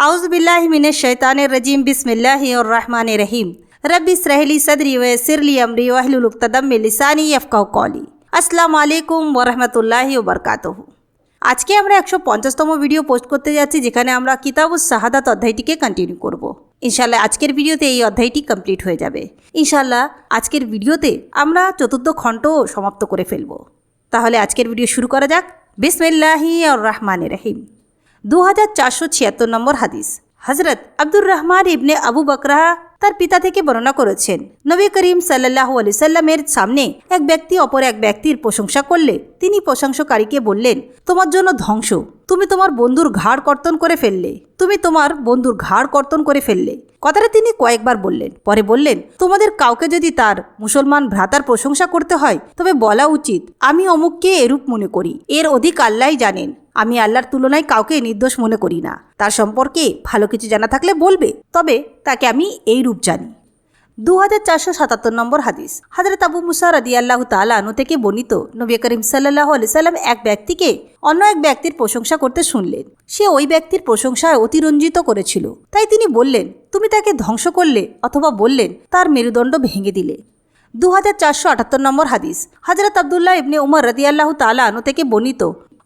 আউযুবিল্লাহি মিনাশ শাইতানির রাজিম বিসমিল্লাহির রহমানির রহিম রব্বি ইশরাহ লি সাদরি ওয়া ইয়াসসির লি আমরি ওয়াহলুল উকতাদাম মিন লিসানি ইয়াফকাহু কওলি। আসসালামু আলাইকুম ওয়া রাহমাতুল্লাহি ওয়া বারাকাতুহু। আজকে আমরা 150তম ভিডিও পোস্ট করতে যাচ্ছি, যেখানে আমরা কিতাবুস শাহাদাত অধ্যায়টিকে কন্টিনিউ করব। ইনশাআল্লাহ আজকের ভিডিওতে এই অধ্যায়টি কমপ্লিট হয়ে যাবে। ইনশাআল্লাহ আজকের ভিডিওতে আমরা চতুর্থ খণ্ডও সমাপ্ত করে ফেলব। তাহলে আজকের ভিডিও শুরু করা যাক। বিসমিল্লাহির রহমানির রহিম। 2476 নম্বর হাদিস। হযরত আব্দুর রহমান ইবনে আবু বকরা তার পিতা থেকে বর্ণনা করেছেন, নবী করিম সাল্লাল্লাহু আলাইহি সাল্লামের সামনে এক ব্যক্তি অপর এক ব্যক্তির প্রশংসা করলে তিনি প্রশংসাকারীকে বললেন, তোমার জন্য ধ্বংস, তুমি তোমার বন্ধুর ঘাড় কর্তন করে ফেললে, তুমি তোমার বন্ধুর ঘাড় কর্তন করে ফেললে। কথাটা তিনি কয়েকবার বললেন। পরে বললেন, তোমাদের কাউকে যদি তার মুসলমান ভ্রাতার প্রশংসা করতে হয় তবে বলা উচিত, আমি অমুককে এরূপ মনে করি, এর অধিক আল্লাহই জানেন, আমি আল্লাহর তুলনায় কাউকে নির্দোষ মনে করি না। তার সম্পর্কে ভালো কিছু জানা থাকলে বলবে, তবে তাকে আমি এই রূপ জানি। 2477 নম্বর হাদিস। হযরত আবু মুসা রাদিয়াল্লাহু তাআলা আনহু থেকে বর্ণিত, নবী করিম সাল্লাল্লাহু আলাইহি সাল্লাম এক ব্যক্তিকে অন্য এক ব্যক্তির প্রশংসা করতে শুনলেন। সে ওই ব্যক্তির প্রশংসায় অতিরঞ্জিত করেছিল, তাই তিনি বললেন, তুমি তাকে ধ্বংস করলে, অথবা বললেন তার মেরুদণ্ড ভেঙে দিলে। 2478 নম্বর হাদিস। হযরত আব্দুল্লাহ ইবনে উমর রাদিয়াল্লাহু তাআলা আনহু থেকে বর্ণিত,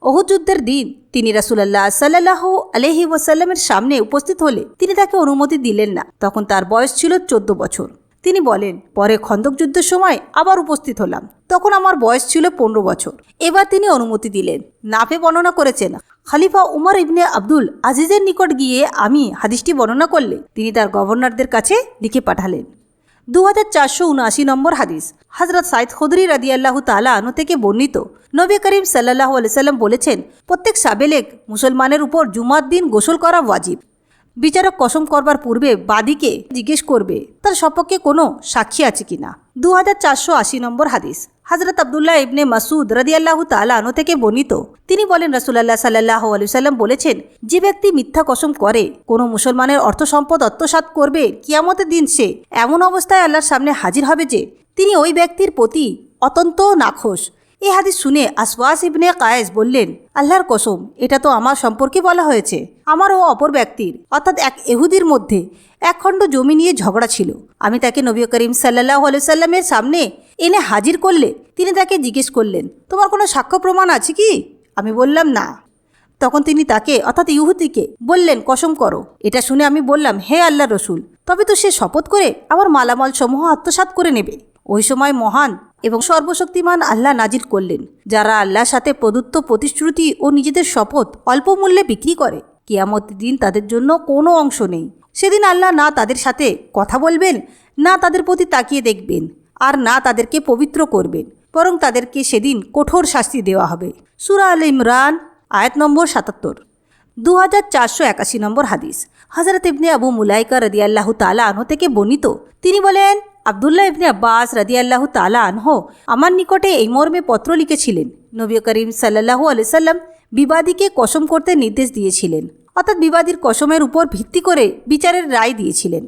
উহুদ যুদ্ধের দিন তিনি রাসূলুল্লাহ সাল্লাল্লাহু আলাইহি ওয়াসাল্লামের সামনে উপস্থিত হলে তিনি তাকে অনুমতি দিলেন না। তখন তার বয়স ছিল 14 বছর। তিনি বলেন, পরে খন্দক যুদ্ধের সময় আবার উপস্থিত হলাম, তখন আমার বয়স ছিল 15 বছর। এবার তিনি অনুমতি দিলেন। নাফে বর্ণনা করেছেন, খলিফা উমর ইবনে আব্দুল আজিজের নিকট গিয়ে আমি হাদিসটি বর্ণনা করলে তিনি তার গভর্নরদের কাছে লিখে পাঠালেন। 2479 নম্বর হাদিস। হযরত সাইদ খুদরি রাদিয়াল্লাহু তাআলা আনহু থেকে বর্ণিত, নবী করিম সাল্লাল্লাহু আলাইহি সাল্লাম বলেছেন, প্রত্যেক সাবেলেগ মুসলমানের উপর জুমার দিন গোসল করা ওয়াজিব। বিচারক কসম করবার পূর্বে বাদীকে জিজ্ঞেস করবে তার সপক্ষে কোনো সাক্ষী আছে কিনা। 2480 নম্বর হাদিস। হযরত আব্দুল্লাহ ইবনে মাসউদ রাদিয়াল্লাহু তাআলা আনহু থেকে বর্ণিত, তিনি বলেন, রাসূলুল্লাহ সাল্লাল্লাহু আলাইহি সাল্লাম বলেছেন, যে ব্যক্তি মিথ্যা কসম করে কোনো মুসলমানের অর্থ সম্পদ আত্মসাৎ করবে, কিয়ামতের দিন সে এমন অবস্থায় আল্লাহর সামনে হাজির হবে যে তিনি ওই ব্যক্তির প্রতি অত্যন্ত নাখোশ। এই হাদিস শুনে আসওয়াস ইবনে কায়েস বললেন, আল্লাহর কসম, এটা তো আমার সম্পর্কে বলা হয়েছে। আমার ও অপর ব্যক্তির, অর্থাৎ এক ইহুদির মধ্যে এক খণ্ড জমি নিয়ে ঝগড়া ছিল। আমি তাকে নবী করিম সাল্লাল্লাহু আলাইহি সাল্লামের সামনে এনে হাজির করলে তিনি তাকে জিজ্ঞেস করলেন, তোমার কোনো সাক্ষ্য প্রমাণ আছে কি? আমি বললাম, না। তখন তিনি তাকে, অর্থাৎ ইহুদিকে বললেন, কসম করো। এটা শুনে আমি বললাম, হে আল্লাহর রসুল, তবে তো সে শপথ করে আমার মালামাল সমূহ আত্মসাৎ করে নেবে। ওই সময় মহান এবং সর্বশক্তিমান আল্লাহ নাজিল করলেন, যারা আল্লাহর সাথে প্রদত্ত প্রতিশ্রুতি ও নিজেদের শপথ অল্প মূল্যে বিক্রি করে, কিয়ামতের দিন তাদের জন্য কোনো অংশ নেই। সেদিন আল্লাহ না তাদের সাথে কথা বলবেন, না তাদের প্রতি তাকিয়ে দেখবেন, আর না তাদেরকে পবিত্র করবেন, বরং তাদেরকে সেদিন কঠোর শাস্তি দেওয়া হবে। সূরা আল ইমরান আয়াত নম্বর 77। 2481 নম্বর হাদিস। হযরত ইবনে আবু মুলাইকা রাদিয়াল্লাহু তাআলা আনহু থেকে বর্ণিত, তিনি বলেন, আব্দুল্লাহ ইবনে আব্বাস রাদিয়াল্লাহু তাআলা আনহু আমার নিকটে এই মর্মে পত্র লিখেছিলেন, নবী করিম সাল্লাল্লাহু আলাইহি সাল্লাম বিবাদীকে কসম করতে নির্দেশ দিয়েছিলেন, অর্থাৎ বিবাদীর কসমের উপর ভিত্তি করে বিচারের রায় দিয়েছিলেন।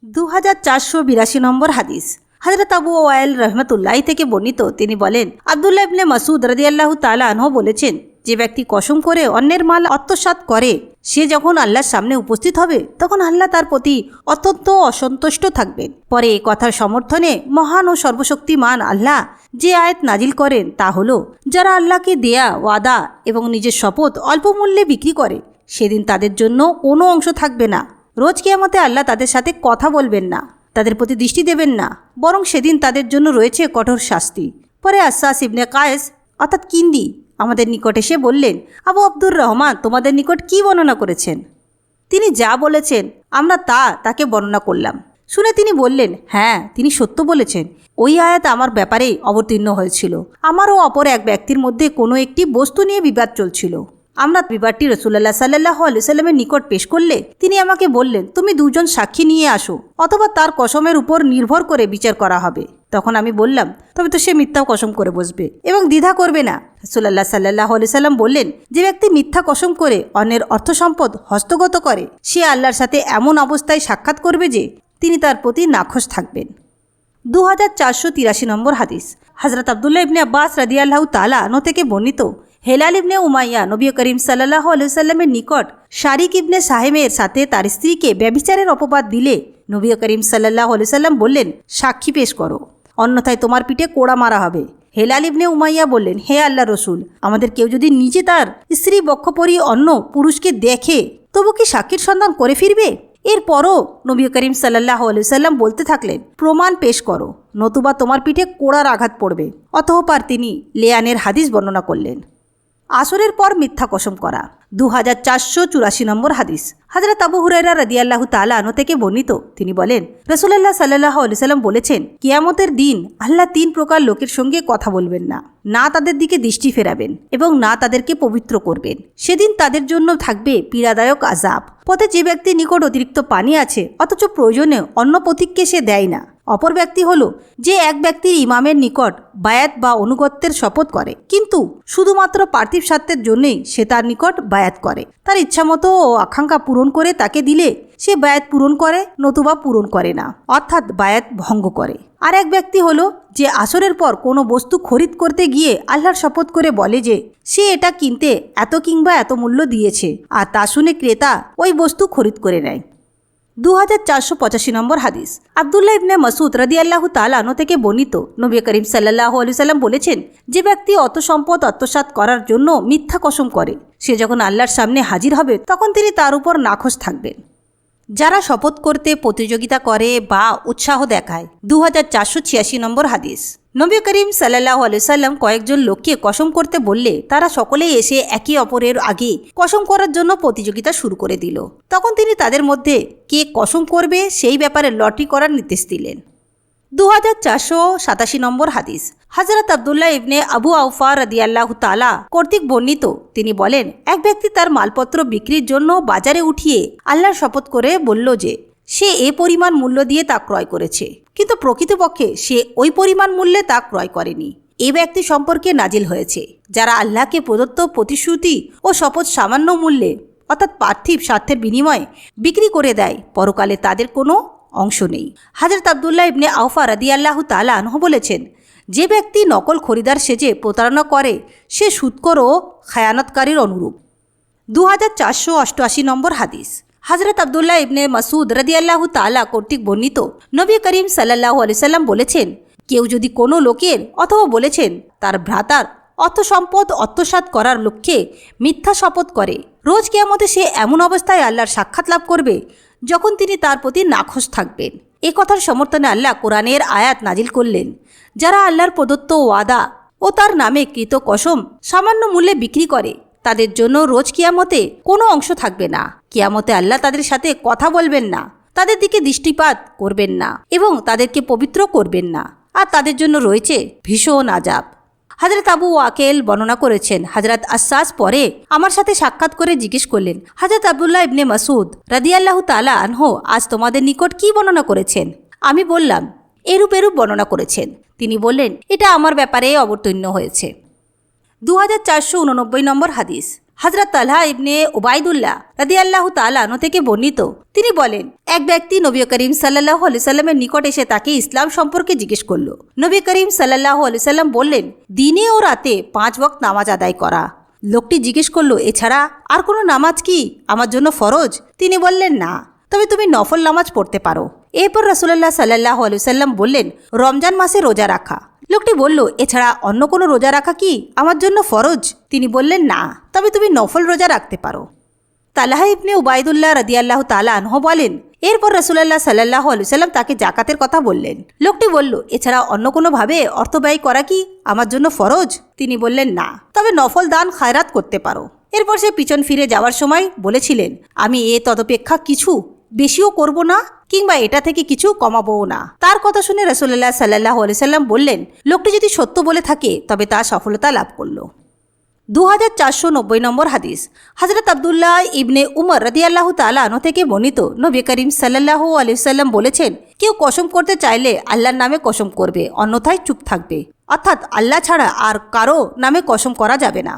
2482 নম্বর হাদিস। হযরত আবু ওয়াইল রাহমাতুল্লাহি থেকে বর্ণিত, তিনি বলেন, আব্দুল্লাহ ইবনে মাসউদ রাদিয়াল্লাহু তাআলা আনহু বলেছেন, যে ব্যক্তি কসম করে অন্যের মাল আত্মসাৎ করে, সে যখন আল্লাহর সামনে উপস্থিত হবে তখন আল্লাহ তার প্রতি অত্যন্ত অসন্তুষ্ট থাকবেন। পরে এই কথার সমর্থনে মহান ও সর্বশক্তিমান আল্লাহ যে আয়াত নাজিল করেন তা হলো, যারা আল্লাহকে দেয়া ওয়াদা এবং নিজের শপথ অল্প মূল্যে বিক্রি করে, সেদিন তাদের জন্য কোনো অংশ থাকবে না। রোজ কিয়ামতে আল্লাহ তাদের সাথে কথা বলবেন না, তাদের প্রতি দৃষ্টি দেবেন না, বরং সেদিন তাদের জন্য রয়েছে কঠোর শাস্তি। পরে আসওয়াস ইবনে কায়েস, অর্থাৎ কিন্দি, আমাদের নিকট এসে বললেন, আবু আব্দুর রহমান তোমাদের নিকট কি বর্ণনা করেছেন? তিনি যা বলেছেন আমরা তাকে বর্ণনা করলাম। শুনে তিনি বললেন, হ্যাঁ, তিনি সত্য বলেছেন। ওই আয়াত আমার ব্যাপারেই অবতীর্ণ হয়েছিল। আমারও অপর এক ব্যক্তির মধ্যে কোনো একটি বস্তু নিয়ে বিবাদ চলছিল। আমরা বিবাদটি রাসূলুল্লাহ সাল্লাল্লাহু আলাইহি সাল্লামের নিকট পেশ করলে তিনি আমাকে বললেন, তুমি দুজন সাক্ষী নিয়ে আসো, অথবা তার কসমের উপর নির্ভর করে বিচার করা হবে। তখন আমি বললাম, তবে তো সে মিথ্যা কসম করে বসবে এবং দ্বিধা করবে না। রাসূলুল্লাহ সাল্লাল্লাহু আলাইহি সাল্লাম বললেন, যে ব্যক্তি মিথ্যা কসম করে অন্যের অর্থ সম্পদ হস্তগত করে, সে আল্লাহর সাথে এমন অবস্থায় সাক্ষাৎ করবে যে তিনি তার প্রতি নাখোশ থাকবেন। 2483 নম্বর হাদিস। হযরত আব্দুল্লাহ ইবনে আব্বাস রাদিয়াল্লাহু তাআলা আনহু থেকে বর্ণিত, হেলাল ইবনে উমাইয়া নবী করিম সাল্লাল্লাহু আলাইহি ওয়াসাল্লামের নিকট শারিক ইবনে সাহেমের সাথে তার স্ত্রীকে ব্যভিচারের অপবাদ দিলে নবী করিম সাল্লাল্লাহু আলাইহি ওয়াসাল্লাম বললেন, সাক্ষী পেশ করো, অন্যথায় তোমার পিঠে কোড়া মারা হবে। হেলাল ইবনে উমাইয়া বললেন, হে আল্লাহ রসুল, আমাদের কেউ যদি নিজে তার স্ত্রী বক্ষপরি অন্য পুরুষকে দেখে তবু কি সাক্ষীর সন্ধান করে ফিরবে? এরপরও নবী করিম সাল্লাল্লাহু আলাইহি ওয়াসাল্লাম বলতে থাকলেন, প্রমাণ পেশ করো, নতুবা তোমার পিঠে কোড়ার আঘাত পড়বে। অতঃপর তিনি লেয়ানের হাদিস বর্ণনা করলেন। আসরের পর মিথ্যা কসম করা। 2484 নম্বর হাদিস। হযরত আবু হুরায়রা রাদিয়াল্লাহু তাআলা আনহু থেকে বর্ণিত, তিনি বলেন, রাসূলুল্লাহ সাল্লাল্লাহু আলাইহি ওয়াসাল্লাম বলেছেন, কিয়ামতের দিন আল্লাহ 3 প্রকার লোকের সঙ্গে কথা বলবেন না, না তাদের দিকে দৃষ্টি ফেরাবেন এবং না তাদেরকে পবিত্র করবেন। সেদিন তাদের জন্য থাকবে পীড়াদায়ক আযাব। পথে যে ব্যক্তির নিকট অতিরিক্ত পানি আছে অথচ প্রয়োজনে অন্য পথিককে সে দেয় না। অপর ব্যক্তি হলো যে এক ব্যক্তির ইমামের নিকট বায়াত বা অনুগত্যের শপথ করে, কিন্তু শুধুমাত্র পার্থিব স্বার্থের জন্যই সে তার নিকট বায়াত করে। তার ইচ্ছামতো ও আকাঙ্ক্ষা পূরণ করে তাকে দিলে সে বায়াত পূরণ করে, নতুবা পূরণ করে না, অর্থাৎ বায়াত ভঙ্গ করে। আর এক ব্যক্তি হলো যে আসরের পর কোনো বস্তু খরিদ করতে গিয়ে আল্লাহর শপথ করে বলে যে সে এটা কিনতে এত কিংবা এত মূল্য দিয়েছে, আর তা শুনে ক্রেতা ওই বস্তু খরিদ করে নেয়। 2485 নম্বর হাদিস। আব্দুল্লাহ ইবনে মাসউদ রাদিয়াল্লাহু তাআলা আনহু থেকে বর্ণিত, নবী করিম সাল্লাল্লাহু আলাইহি ওয়াসাল্লাম বলেছেন, যে ব্যক্তি অত সম্পদ আত্মসাৎ করার জন্য মিথ্যা কসম করে, সে যখন আল্লাহর সামনে হাজির হবে তখন তিনি তার উপর নাখোশ থাকবেন। যারা শপথ করতে প্রতিযোগিতা করে বা উৎসাহ দেখায়। 2486 নম্বর হাদিস। নবী করিম সাল্লাল্লাহু আলাইহি ওয়াসাল্লাম কয়েকজন লোককে কসম করতে বললে তারা সকলেই এসে একে অপরের আগে কসম করার জন্য প্রতিযোগিতা শুরু করে দিল। তখন তিনি তাদের মধ্যে কে কসম করবে সেই ব্যাপারে লটারি করার নির্দেশ দিলেন। 2487 নম্বর হাদিস। হযরত আব্দুল্লাহ ইবনে আবু আওফা রাদিয়াল্লাহু তাআলা কর্তৃক বর্ণিত, তিনি বলেন, এক ব্যক্তি তার মালপত্র বিক্রির জন্য বাজারে উঠিয়ে আল্লাহর শপথ করে বলল যে সে এ পরিমাণ মূল্য দিয়ে তা ক্রয় করেছে, কিন্তু প্রকৃতপক্ষে সে ওই পরিমাণ মূল্যে তা ক্রয় করেনি। এই ব্যক্তি সম্পর্কে নাজিল হয়েছে, যারা আল্লাহকে প্রদত্ত প্রতিশ্রুতি ও শপথ সামান্য মূল্যে অর্থাৎ পার্থিব স্বার্থের বিনিময়ে বিক্রি করে দেয়, পরকালে তাদের কোনো অংশ নেই। হযরত আব্দুল্লাহ ইবনে আওফা রাদিয়াল্লাহু তাআলা আনহু বলেছেন, যে ব্যক্তি নকল খরিদার সেজে প্রতারণা করে সে সুদখোর ও খায়ানতকারীর অনুরূপ। 2488 নম্বর হাদিস। হযরত আব্দুল্লাহ ইবনে মাসউদ রাদিয়াল্লাহু তাআলা কর্তৃক বর্ণিত, নবী করিম সাল্লাল্লাহু আলাইহি ওয়াসাল্লাম বলেছেন, কেউ যদি কোনো লোকের অথবা বলেছেন তার ভ্রাতার অর্থ সম্পদ আত্মসাৎ করার লক্ষ্যে মিথ্যা শপথ করে, রোজ কিয়ামতে সে এমন অবস্থায় আল্লাহর সাক্ষাৎ লাভ করবে যখন তিনি তার প্রতি নাখোশ থাকবেন। এ কথার সমর্থনে আল্লাহ কোরআনের আয়াত নাজিল করলেন, যারা আল্লাহর প্রদত্ত ওয়াদা ও তার নামে কৃত কসম সামান্য মূল্যে বিক্রি করে তাদের জন্য রোজ কিয়ামতে কোনো অংশ থাকবে না। কিয়ামতে আল্লাহ তাদের সাথে কথা বলবেন না, তাদের দিকে দৃষ্টিপাত করবেন না এবং তাদেরকে পবিত্র করবেন না, আর তাদের জন্য রয়েছে ভীষণ আযাব। হযরত আবু ওয়াকেল বর্ণনা করেছেন, হযরত আসাস পরে আমার সাথে সাক্ষাৎ করে জিজ্ঞেস করলেন, হযরত আব্দুল্লাহ ইবনে মাসউদ রাদিয়াল্লাহু তাআলা আনহু আজ তোমাদের নিকট কি বর্ণনা করেছেন? আমি বললাম, এরূপ বর্ণনা করেছেন। তিনি বললেন, এটা আমার ব্যাপারে অবতীর্ণ হয়েছে। 2489 নম্বর হাদিস। হযরত তালহা ইবনে উবাইদুল্লাহ রাদিয়াল্লাহু তাআলা আনহু থেকে বর্ণিত, তিনি বলেন, এক ব্যক্তি নবী করিম সাল্লাল্লাহু আলাইহি ওয়াসাল্লামের নিকট এসে তাকে ইসলাম সম্পর্কে জিজ্ঞেস করল। নবী করিম সাল্লাল্লাহু আলাইহি ওয়াসাল্লাম বললেন, দিনে ও রাতে 5 ওয়াক্ত নামাজ আদায় করা। লোকটি জিজ্ঞেস করল, এছাড়া আর কোনো নামাজ কি আমার জন্য ফরজ? তিনি বললেন, না, তবে তুমি নফল নামাজ পড়তে পারো। এরপর রাসূলুল্লাহ সাল্লাল্লাহু আলাইহি ওয়াসাল্লাম বললেন, রমজান মাসে রোজা রাখা। লোকটি বলল, এছাড়া অন্য কোনো রোজা রাখা কি আমার জন্য ফরজ? তিনি বললেন, না, তবে তুমি নফল রোজা রাখতে পারো। তালহা ইবনে উবাইদুল্লাহ রাদিয়াল্লাহু তাআলা আনহু বলেন, এরপর রাসূলুল্লাহ সাল্লাল্লাহু আলাইহি ওয়াসাল্লাম তাকে যাকাতের কথা বললেন। লোকটি বলল, এছাড়া অন্য কোনোভাবে অর্থ ব্যয় করা কি আমার জন্য ফরজ? তিনি বললেন, না, তবে নফল দান খায়রাত করতে পারো। এরপর সে পিছন ফিরে যাওয়ার সময় বলেছিলেন, আমি তদপেক্ষা কিছু বেশিও করব না কিংবা এটা থেকে কিছু কমাবও না। তার কথা শুনে রাসূলুল্লাহ সাল্লাল্লাহু আলাইহি ওয়াসাল্লাম বললেন, লোকটি যদি সত্য বলে থাকে তবে তা সফলতা লাভ করল। 2490 নম্বর হাদিস। হযরত আব্দুল্লাহ ইবনে উমর রাদিয়াল্লাহু তাআলা আনহু থেকে বর্ণিত, নবী করিম সাল্লাল্লাহু আলাইহি ওয়াসাল্লাম বলেছেন, কেউ কসম করতে চাইলে আল্লাহর নামে কসম করবে, অন্যথায় চুপ থাকবে, অর্থাৎ আল্লাহ ছাড়া আর কারো নামে কসম করা যাবে না।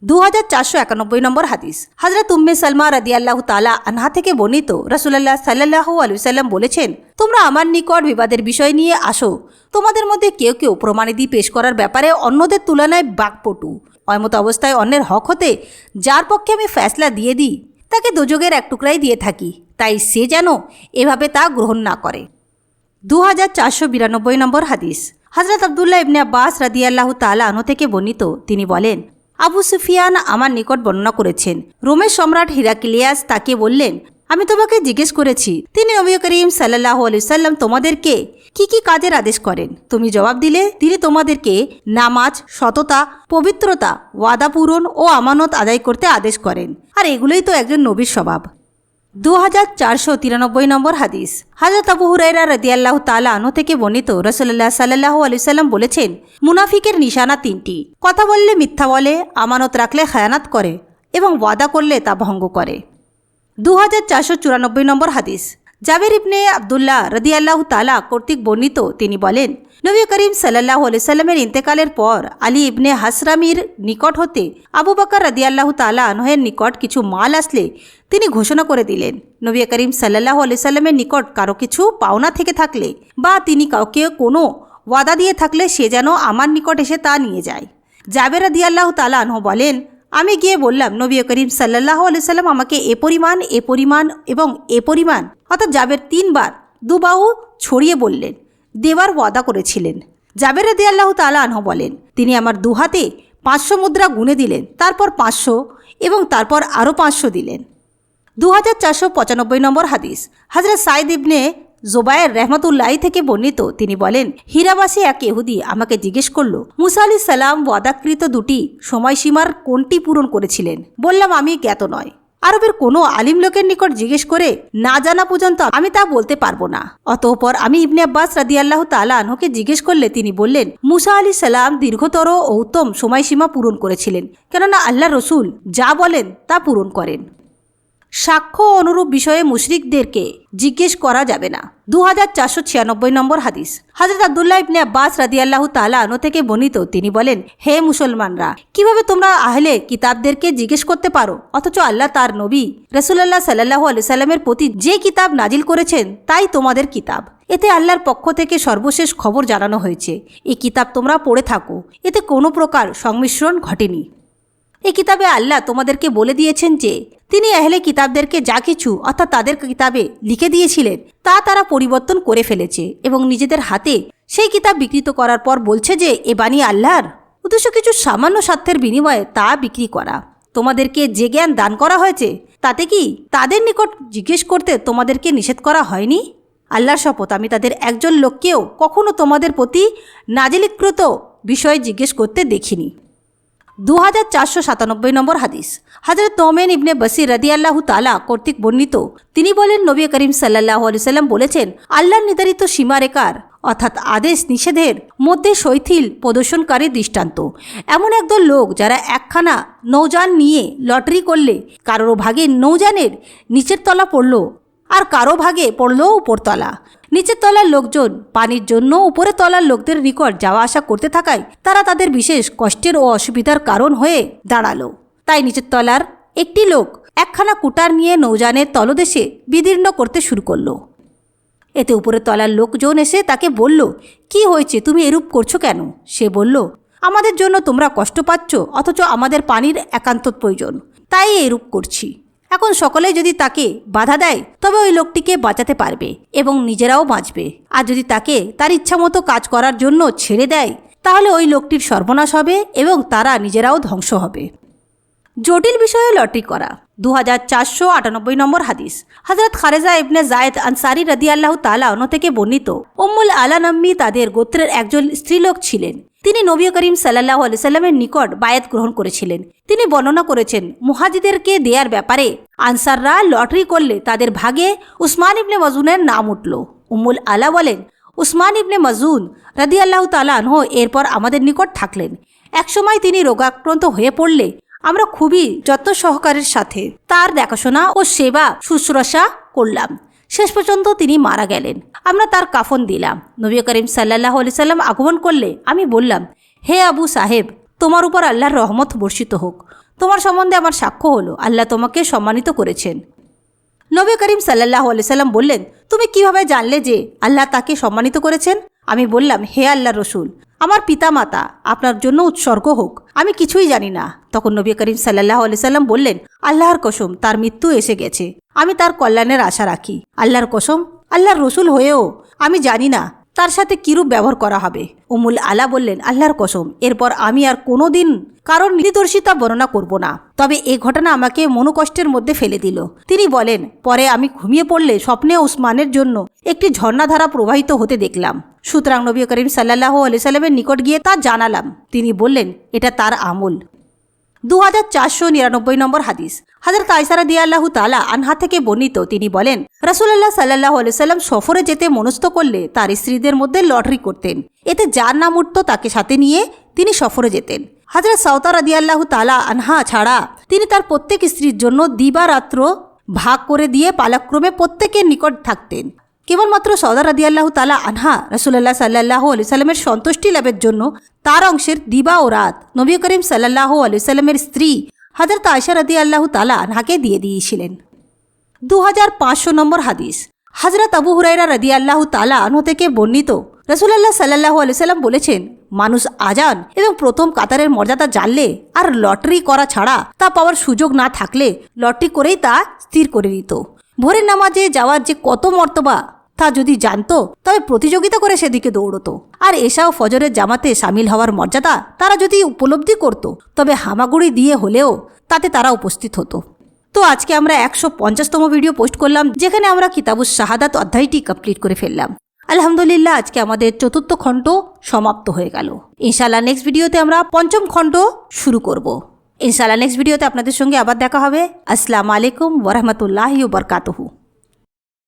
2491 নম্বর হাদিস। হযরত উম্মে সালমা রাদিয়াল্লাহু তাআলা আনহা থেকে বর্ণিত, রাসূলুল্লাহ সাল্লাল্লাহু আলাইহি ওয়াসাল্লাম বলেছেন, তোমরা আমার নিকট বিবাদের বিষয় নিয়ে আসো। তোমাদের মধ্যে কেউ কেউ প্রমাণাদি পেশ করার ব্যাপারে অন্যদের তুলনায় বাকপটু, অমত অবস্থায় অন্যের হক হতে যার পক্ষে আমি ফয়সলা দিয়ে দিই তাকে দোজখের এক টুকরাই দিয়ে থাকি, তাই সে যেন এভাবে তা গ্রহণ না করে। 2492 নম্বর হাদিস। হযরত আব্দুল্লাহ ইবনে আব্বাস রাদিয়াল্লাহু তাআলা আনহু থেকে বর্ণিত, তিনি বলেন, আবু সুফিয়ান আমার নিকট বর্ণনা করেছেন, রোমের সম্রাট হিরাক্লিয়াস তাকে বললেন, আমি তোমাকে জিজ্ঞেস করেছি তিনি নবী করিম সাল্লাল্লাহু আলাইহি ওয়াসাল্লাম তোমাদেরকে কি কি কাজের আদেশ করেন? তুমি জবাব দিলে তিনি তোমাদেরকে নামাজ, সততা, পবিত্রতা, ওয়াদা পূরণ ও আমানত আদায় করতে আদেশ করেন, আর এগুলোই তো একজন নবীর স্বভাব। 2493 নম্বর হাদিস। হযরত আবু হুরায়রা রাদিয়াল্লাহু তাআলা আনহু থেকে বর্ণিত, রাসূলুল্লাহ সাল্লাল্লাহু আলাইহি ওয়াসাল্লাম বলেছেন, মুনাফিকের নিশানা তিনটি: কথা বললে মিথ্যা বলে, আমানত রাখলে খায়ানাত করে এবং ওয়াদা করলে তা ভঙ্গ করে। 2494 নম্বর হাদিস। জাবের ইবনে আব্দুল্লাহ রাদিয়াল্লাহু তাআলা কর্তৃক বর্ণিত, তিনি বলেন, নবী করিম সাল্লাল্লাহু আলাইহি সাল্লামের ইন্তেকালের পর আলী ইবনে হাসরামির নিকট হতে আবু বকর রাদিয়াল্লাহু তাআলা আনহুর নিকট কিছু মাল আসলে তিনি ঘোষণা করে দিলেন, নবী করিম সাল্লাল্লাহু আলাইহি সাল্লামের নিকট কারো কিছু পাওনা থেকে থাকলে বা তিনি কাউকে কোনো ওয়াদা দিয়ে থাকলে সে যেন আমার নিকট এসে তা নিয়ে যায়। জাবের রাদিয়াল্লাহু তাআলা আনহু বলেন, আমি গিয়ে বললাম, নবী করিম সাল্লাল্লাহু আলাইহি সাল্লাম আমাকে এ পরিমাণ এবং এ পরিমাণ, অর্থাৎ জাবের 3 বার দুবাহু ছড়িয়ে বললেন, দেওয়ার ওয়াদা করেছিলেন। জাবের রাদিয়াল্লাহু তাআলা আনহু বলেন, তিনি আমার দুহাতে 500 মুদ্রা গুনে দিলেন, তারপর 500 এবং তারপর আরও 500 দিলেন। 2495 নম্বর হাদিস। হযরত সাইদ ইবনে জোবায়ের রহমতুল্লাহ থেকে বর্ণিত, তিনি বলেন, হীরাবাসী এক ইহুদি আমাকে জিজ্ঞেস করলো, মুসা আলাইহিস সালাম ওয়াদাকৃত 2টি সময়সীমার কোনটি পূরণ করেছিলেন? বললাম, আমি জ্ঞাত নয়। আরবের কোনো আলিম লোকের নিকট জিজ্ঞেস করে না জানা পর্যন্ত আমি তা বলতে পারবো না। অতঃপর আমি ইবনে আব্বাস রাদিয়াল্লাহু তাআলা আনহুকে জিজ্ঞেস করলে তিনি বললেন, মুসা আলাইহিস সালাম দীর্ঘতর ও উত্তম সময়সীমা পূরণ করেছিলেন, কেননা আল্লাহ রসুল যা বলেন তা পূরণ করেন। সাক্ষ্য অনুরূপ বিষয়ে মুশরিকদেরকে জিজ্ঞেস করা যাবে না। 2496 নম্বর হাদিস। হযরত আব্দুল্লাহ ইবনে আব্বাস রাদিয়াল্লাহু তাআলা আনহু থেকে বর্ণিত, তিনি বলেন, হে মুসলমানরা, কিভাবে তোমরা আহলে কিতাবদেরকে জিজ্ঞেস করতে পারো অথচ আল্লাহ তার নবী রাসূলুল্লাহ সাল্লাল্লাহু আলাইহি সাল্লামের প্রতি যে কিতাব নাজিল করেছেন তাই তোমাদের কিতাব। এতে আল্লাহর পক্ষ থেকে সর্বশেষ খবর জানানো হয়েছে। এই কিতাব তোমরা পড়ে থাকো, এতে কোনো প্রকার সংমিশ্রণ ঘটেনি। এই কিতাবে আল্লাহ তোমাদেরকে বলে দিয়েছেন যে তিনি আহলে কিতাবদেরকে যা কিছু অর্থাৎ তাদের কিতাবে লিখে দিয়েছিলেন তা তারা পরিবর্তন করে ফেলেছে এবং নিজেদের হাতে সেই কিতাব বিকৃত করার পর বলছে যে এ বাণী আল্লাহর, উদ্দেশ্য কিছু সামান্য স্বার্থের বিনিময়ে তা বিক্রি করা। তোমাদেরকে যে জ্ঞান দান করা হয়েছে তাতে কি তাদের নিকট জিজ্ঞেস করতে তোমাদেরকে নিষেধ করা হয়নি? আল্লাহর শপথ, আমি তাদের একজন লোককেও কখনো তোমাদের প্রতি নাজিলকৃত বিষয়ে জিজ্ঞেস করতে দেখিনি। 2497 নম্বর হাদিস। হযরত নোমেন ইবনে বসির রাদিয়াল্লাহু তাআলা কর্তৃক বর্ণিত, তিনি বলেন, নবী করিম সাল্লাল্লাহু আলাইহি সাল্লাম বলেছেন, আল্লাহর নির্ধারিত সীমারেখার অর্থাৎ আদেশ নিষেধের মধ্যে শৈথিল প্রদর্শনকারী দৃষ্টান্ত এমন একদল লোক যারা একখানা নৌযান নিয়ে লটারি করলে কারো ভাগে নৌযানের নিচের তলা পড়ল আর কারো ভাগে পড়ল উপরতলা। নিচের তলার লোকজন পানির জন্য উপরের তলার লোকদের নিকট যাওয়া আসা করতে থাকায় তারা তাদের বিশেষ কষ্টের ও অসুবিধার কারণ হয়ে দাঁড়ালো। তাই নিচের তলার একটি লোক একখানা কুটার নিয়ে নৌযানের তলদেশে বিদীর্ণ করতে শুরু করলো। এতে উপরের তলার লোকজন এসে তাকে বলল, কি হয়েছে, তুমি এরূপ করছো কেন? সে বলল, আমাদের জন্য তোমরা কষ্ট পাচ্ছ অথচ আমাদের পানির একান্ত প্রয়োজন, তাই এরূপ করছি। এখন সকলে যদি তাকে বাধা দেয় তবে ওই লোকটিকে বাঁচাতে পারবে এবং নিজেরাও বাঁচবে, আর যদি তাকে তার ইচ্ছামতো কাজ করার জন্য ছেড়ে দেয় তাহলে ওই লোকটির সর্বনাশ হবে এবং তারা নিজেরাও ধ্বংস হবে। জটিল বিষয়ে লটারি করা। 2498 নম্বর হাদিস। হযরত খারেজা ইবনে জায়েদ আনসারী রাদিয়াল্লাহু তাআলা আনহু থেকে বর্ণিত, উম্মুল আলা নাম্মি তাদের গোত্রের একজন স্ত্রীলোক ছিলেন। তিনি নবী করিম সাল্লাল্লাহু আলাইহি সাল্লামের নিকট বায়াত গ্রহণ করেছিলেন। তিনি বর্ণনা করেছেন, মুহাজিরদেরকে দেয়ার ব্যাপারে আনসাররা লটারি করলে তাদের ভাগে উসমান ইবনে মাজুনের নাম উঠল। উম্মুল আলা বলেন, উসমান ইবনে মাজুন রাদিয়াল্লাহু তাআলা আনহু এরপর আমাদের নিকট থাকলেন। একসময় তিনি রোগাক্রান্ত হয়ে পড়লে আমরা খুবই যত্ন সহকারের সাথে তার দেখাশোনা ও সেবা শুশ্রূষা করলাম। শেষ পর্যন্ত তিনি মারা গেলেন। আমরা তার কাফন দিলাম। নবী করিম সাল্লাল্লাহু আলাইহি সাল্লাম আগমন করলে আমি বললাম, হে আবু সাহেব, তোমার উপর আল্লাহর রহমত বর্ষিত হোক। তোমার সম্বন্ধে আমার সাক্ষ্য হলো আল্লাহ তোমাকে সম্মানিত করেছেন। নবী করিম সাল্লাল্লাহু আলাইহি সাল্লাম বললেন, তুমি কিভাবে জানলে যে আল্লাহ তাকে সম্মানিত করেছেন? আমি বললাম, হে আল্লাহর রসুল, আমার পিতামাতা আপনার জন্য উৎসর্গ হোক, আমি কিছুই জানি না। তখন নবী করিম সাল্লাল্লাহু আলাইহি সাল্লাম বললেন, আল্লাহর কসম, তার মৃত্যু এসে গেছে, আমি তার কল্যাণের আশা রাখি। আল্লাহর কসম, আল্লাহর রসুল হয়েও আমি জানি না তার সাথে কিরূপ ব্যবহার করা হবে। উম্মুল আলা বললেন, আল্লাহর কসম, এরপর আমি আর কোনোদিন কারণ নিদর্শিতা বর্ণনা করব না। তবে এ ঘটনা আমাকে মনোকষ্টের মধ্যে ফেলে দিল। তিনি বলেন, পরে আমি ঘুমিয়ে পড়লে স্বপ্নে উসমানের জন্য একটি ঝর্ণাধারা প্রবাহিত হতে দেখলাম। সুতরাং নবী করিম সাল্লাল্লাহু আলাইহি সাল্লামের নিকট গিয়ে তা জানালাম। তিনি বললেন, এটা তার আমল। 2499 নম্বর হাদিস। হযরত আয়েশা রাদিয়াল্লাহু তাআলা আনহা থেকে বর্ণিত, তিনি বলেন, রাসূলুল্লাহ সাল্লাল্লাহু আলাইহি সাল্লাম সফরে যেতে মনস্থ করলে তার স্ত্রীদের মধ্যে লটারি করতেন। এতে যার নাম উঠত তাকে সাথে নিয়ে তিনি সফরে যেতেন। হযরত সাউদা রাদিয়াল্লাহু তাআলা আনহা ছাড়া তিনি তার প্রত্যেক স্ত্রীর জন্য দিবারাত্র ভাগ করে দিয়ে পালাক্রমে প্রত্যেকের নিকট থাকতেন। কেবলমাত্র সাউদা রাদিয়াল্লাহু তাআলা আনহা রাসূলুল্লাহ সাল্লাল্লাহু আলাইহি সাল্লামের সন্তুষ্টি লাভের জন্য তার অংশের দিবা ও রাত নবী করিম সাল্লাল্লাহু আলাইহি সাল্লামের স্ত্রী হযরত আয়েশা রাদিয়াল্লাহু তাআলা আনহাকে দিয়ে দিয়েছিলেন। 2500 নম্বর হাদিস। হযরত আবু হুরায়রা রাদিয়াল্লাহু তাআলা আনহু থেকে বর্ণিত, রাসূলুল্লাহ সাল্লাল্লাহু আলাইহি সাল্লাম বলেছেন, মানুষ আজান এবং প্রথম কাতারের মর্যাদা জানলে আর লটারি করা ছাড়া তা পাওয়ার সুযোগ না থাকলে লটারি করেই তা স্থির করে নিত। ভোরের নামাজে যাওয়ার যে কত মর্তবা তা যদি জানতো তবে প্রতিযোগিতা করে সেদিকে দৌড়তো। আর এশা ও ফজরের জামাতে সামিল হওয়ার মর্যাদা তারা যদি উপলব্ধি করত তবে হামাগুড়ি দিয়ে হলেও তাতে তারা উপস্থিত হতো। তো আজকে আমরা 150তম ভিডিও পোস্ট করলাম, যেখানে আমরা কিতাবুস শাহাদাত অধ্যায়টি কমপ্লিট করে ফেললাম। আলহামদুলিল্লাহ, আজকে আমাদের 4র্থ খণ্ড সমাপ্ত হয়ে গেল। ইনশাআল্লাহ নেক্সট ভিডিওতে আমরা 5ম খণ্ড শুরু করব। ইনশাআল্লাহ নেক্সট ভিডিওতে আপনাদের সঙ্গে আবার দেখা হবে। আসসালামু আলাইকুম ওয়া রাহমাতুল্লাহি ওয়া বারাকাতুহু।